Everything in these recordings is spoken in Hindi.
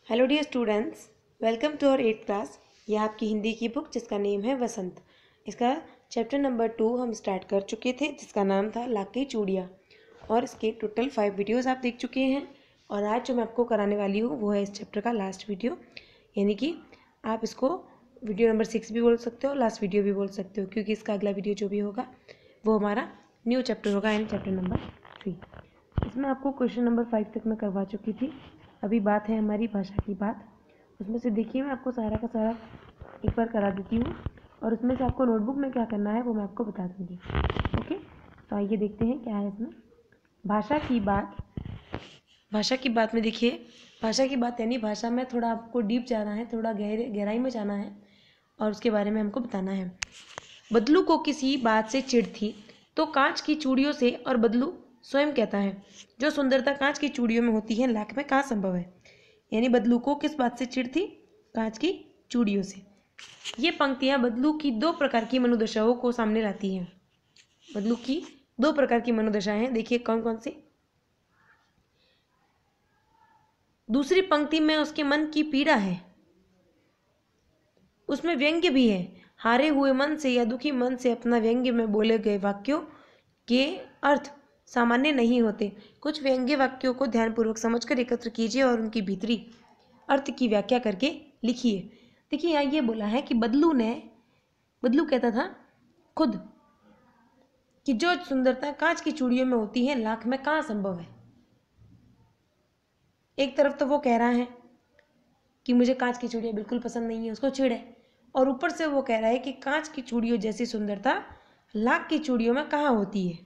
Hello dear students, welcome to our 8th class. यह आपकी हिंदी की बुक जिसका नेम है वसंत। इसका चैप्टर नंबर 2 हम स्टार्ट कर चुके थे जिसका नाम था लाख की चूड़ियाँ, और इसके टोटल 5 वीडियोस आप देख चुके हैं। और आज जो मैं आपको कराने वाली हूँ वो है इस चैप्टर का लास्ट वीडियो, यानी कि आप इसको वीडियो नंबर 6 भी बोल सकते हो, लास्ट वीडियो भी बोल सकते हो, क्योंकि इसका अगला वीडियो जो भी होगा वो हमारा न्यू चैप्टर होगा, यानी चैप्टर नंबर 3। इसमें आपको क्वेश्चन नंबर 5 तक मैं करवा चुकी थी। अभी बात है हमारी भाषा की बात। उसमें से देखिए मैं आपको सारा का सारा एक बार करा देती हूँ, और उसमें से आपको नोटबुक में क्या करना है वो मैं आपको बता दूँगी। ओके, तो आइए देखते हैं क्या है इसमें। भाषा की बात। भाषा की बात में देखिए, भाषा की बात यानी भाषा में थोड़ा आपको डीप जाना है, थोड़ा गहराई में जाना है और उसके बारे में हमको बताना है। बदलू को किसी बात से चिढ़ थी तो कांच की चूड़ियों से, और बदलू स्वयं कहता है जो सुंदरता कांच की चूड़ियों में होती है लाख में कहाँ संभव है। यानी बदलू को किस बात से चिढ़ थी? कांच की चूड़ियों से। ये पंक्तियां बदलू की 2 प्रकार की मनोदशाओं को सामने लाती हैं। बदलू की 2 प्रकार की मनोदशाएं हैं, देखिए कौन कौन सी। दूसरी पंक्ति में उसके मन की पीड़ा है, उसमें व्यंग्य भी है। हारे हुए मन से या दुखी मन से अपना व्यंग्य में बोले गए वाक्यों के अर्थ सामान्य नहीं होते। कुछ व्यंग्य वाक्यों को ध्यानपूर्वक समझकर एकत्र कीजिए और उनकी भीतरी अर्थ की व्याख्या करके लिखिए। देखिए यहाँ ये बोला है कि बदलू कहता था खुद कि जो सुंदरता कांच की चूड़ियों में होती है लाख में कहाँ संभव है। एक तरफ तो वो कह रहा है कि मुझे कांच की चूड़ियाँ बिल्कुल पसंद नहीं है, उसको चिढ़ है, और ऊपर से वो कह रहा है कि कांच की चूड़ियों जैसी सुंदरता लाख की चूड़ियों में कहाँ होती है।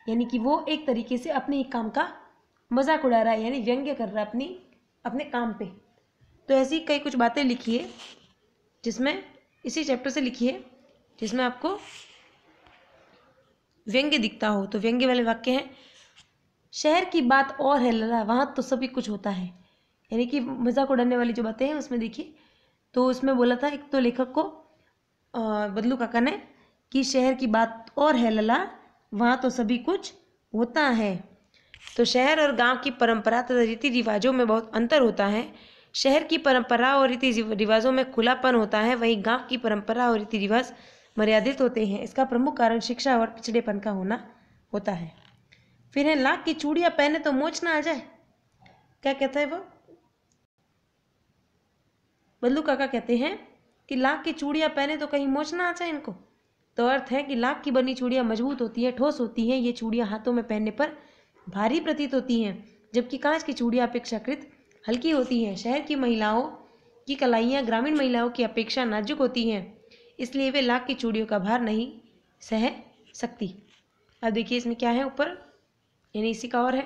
यानी कि वो एक तरीके से अपने ही काम का मजाक उड़ा रहा है, यानी व्यंग्य कर रहा है अपने काम पे। तो ऐसी कई कुछ बातें लिखिए जिसमें, इसी चैप्टर से लिखिए जिसमें आपको व्यंग्य दिखता हो। तो व्यंग्य वाले वाक्य हैं, शहर की बात और है लला, वहाँ तो सभी कुछ होता है। यानी कि मजाक उड़ाने वाली जो बातें हैं उसमें देखिए, तो उसमें बोला था एक तो लेखक को बदलू काका ने कि शहर की बात और है लला, वहाँ तो सभी कुछ होता है। तो शहर और गांव की परंपरा तथा रीति रिवाजों में बहुत अंतर होता है। शहर की परंपरा और रीति रिवाजों में खुलापन होता है, वहीं गांव की परंपरा और रीति रिवाज मर्यादित होते हैं। इसका प्रमुख कारण शिक्षा और पिछड़ेपन का होना होता है। फिर है लाख की चूड़ियाँ पहने तो मोच ना आ जाए। क्या कहता है वो? बदलू काका कहते हैं कि लाख की चूड़ियाँ पहने तो कहीं मोच ना आ जाए इनको। तो अर्थ है कि लाख की बनी चूड़ियाँ मजबूत होती है, ठोस होती हैं। ये चूड़ियाँ हाथों में पहनने पर भारी प्रतीत होती हैं, जबकि कांच की चूड़ियाँ अपेक्षाकृत हल्की होती हैं। शहर की महिलाओं की कलाइयाँ ग्रामीण महिलाओं की अपेक्षा नाजुक होती हैं, इसलिए वे लाख की चूड़ियों का भार नहीं सह सकती। अब देखिए इसमें क्या है ऊपर, यानी इसी का और है,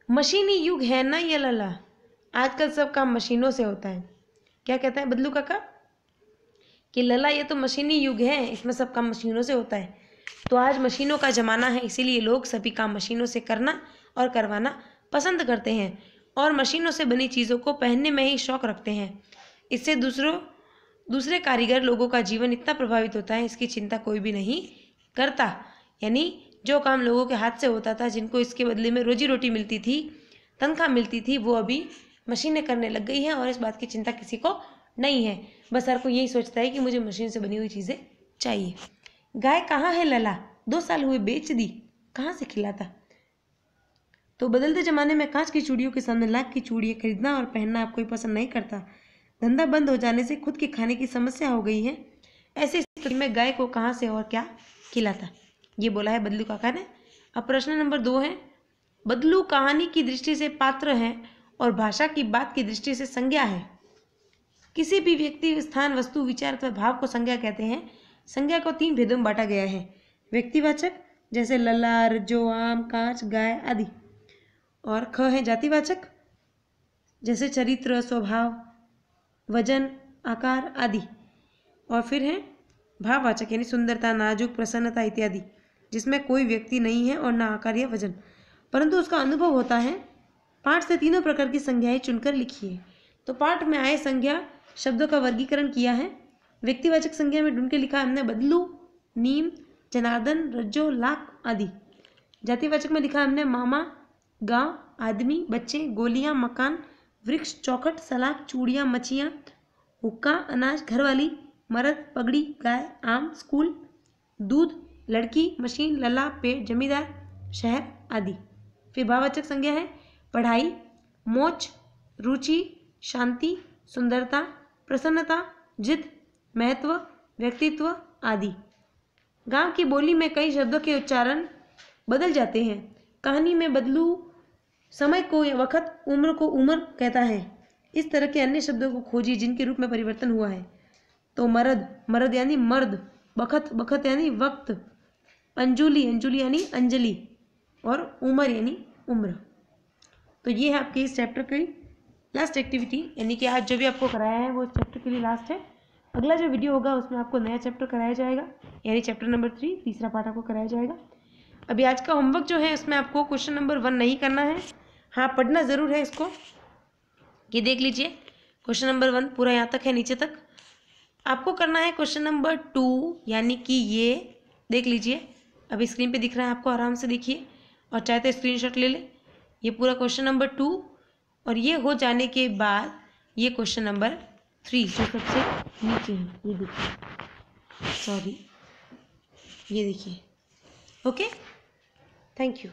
मशीनी युग है ना ये लला, आजकल सब काम मशीनों से होता है। क्या कहता है बदलू काका कि लला ये तो मशीनी युग है, इसमें सब काम मशीनों से होता है। तो आज मशीनों का ज़माना है, इसीलिए लोग सभी काम मशीनों से करना और करवाना पसंद करते हैं, और मशीनों से बनी चीज़ों को पहनने में ही शौक रखते हैं। इससे दूसरे कारीगर लोगों का जीवन इतना प्रभावित होता है, इसकी चिंता कोई भी नहीं करता। यानी जो काम लोगों के हाथ से होता था, जिनको इसके बदले में रोजी रोटी मिलती थी, तनख्वाह मिलती थी, वो अभी मशीनें करने लग गई हैं, और इस बात की चिंता किसी को नहीं है। बस हर कोई यही सोचता है कि मुझे मशीन से बनी हुई चीज़ें चाहिए। गाय कहाँ है लला, 2 साल हुए बेच दी, कहाँ से खिलाता। तो बदलते ज़माने में कांच की चूड़ियों के सामने लाख की चूड़ियाँ खरीदना और पहनना आप कोई पसंद नहीं करता। धंधा बंद हो जाने से खुद के खाने की समस्या हो गई है। ऐसी स्थिति में गाय को कहाँ से और क्या खिलाता। ये बोला है बदलू काका ने। अब प्रश्न नंबर 2 है, बदलू कहानी की दृष्टि से पात्र है और भाषा की बात की दृष्टि से संज्ञा है। किसी भी व्यक्ति, स्थान, वस्तु, विचार अथवा भाव को संज्ञा कहते हैं। संज्ञा को 3 भेदों में बांटा गया है, व्यक्तिवाचक जैसे लला, रज्जो, आम, कांच, गाय आदि, और ख है जातिवाचक जैसे चरित्र, स्वभाव, वजन, आकार आदि, और फिर है भाववाचक यानी सुंदरता, नाजुक, प्रसन्नता इत्यादि, जिसमें कोई व्यक्ति नहीं है और ना आकार या वजन, परंतु उसका अनुभव होता है। पाठ से तीनों प्रकार की संज्ञाएं चुनकर लिखिए। तो पाठ में आए संज्ञा शब्दों का वर्गीकरण किया है। व्यक्तिवाचक संज्ञा में ढूंढ के लिखा हमने बदलू, नीम, जनार्दन, रज्जो, लाख आदि। जातिवाचक में लिखा हमने मामा, गांव, आदमी, बच्चे, गोलियां, मकान, वृक्ष, चौखट, सलाख, चूड़ियाँ, मच्छियाँ, हुक्का, अनाज, घरवाली, मर्द, पगड़ी, गाय, आम, स्कूल, दूध, लड़की, मशीन, लला, पेड़, जमींदार, शहर आदि। फिर भाववाचक संज्ञा है पढ़ाई, मोच, रुचि, शांति, सुंदरता, प्रसन्नता, जिद, महत्व, व्यक्तित्व आदि। गांव की बोली में कई शब्दों के उच्चारण बदल जाते हैं। कहानी में बदलू समय को या वक़्त, उम्र को उम्र कहता है। इस तरह के अन्य शब्दों को खोजिए जिनके रूप में परिवर्तन हुआ है। तो मर्द, मर्द यानी मर्द, बखत, बखत यानी वक्त, अंजुली, अंजुली यानी अंजलि, और उम्र यानी उम्र। तो ये है आपके इस चैप्टर की लास्ट एक्टिविटी, यानी कि आज जो भी आपको कराया है वो चैप्टर के लिए लास्ट है। अगला जो वीडियो होगा उसमें आपको नया चैप्टर कराया जाएगा, यानी चैप्टर नंबर 3, तीसरा पार्ट आपको कराया जाएगा। अभी आज का होमवर्क जो है उसमें आपको क्वेश्चन नंबर 1 नहीं करना है, हाँ पढ़ना ज़रूर है इसको। ये देख लीजिए, क्वेश्चन नंबर 1 पूरा यहाँ तक है, नीचे तक। आपको करना है क्वेश्चन नंबर 2, यानी कि ये देख लीजिए, अभी स्क्रीन पे दिख रहा है आपको, आराम से देखिए, और चाहे तो स्क्रीनशॉट ले लें। ये पूरा क्वेश्चन नंबर 2, और ये हो जाने के बाद ये क्वेश्चन नंबर 3 जो सबसे नीचे है, ये देखिए, सॉरी, ये देखिए। Okay, thank you.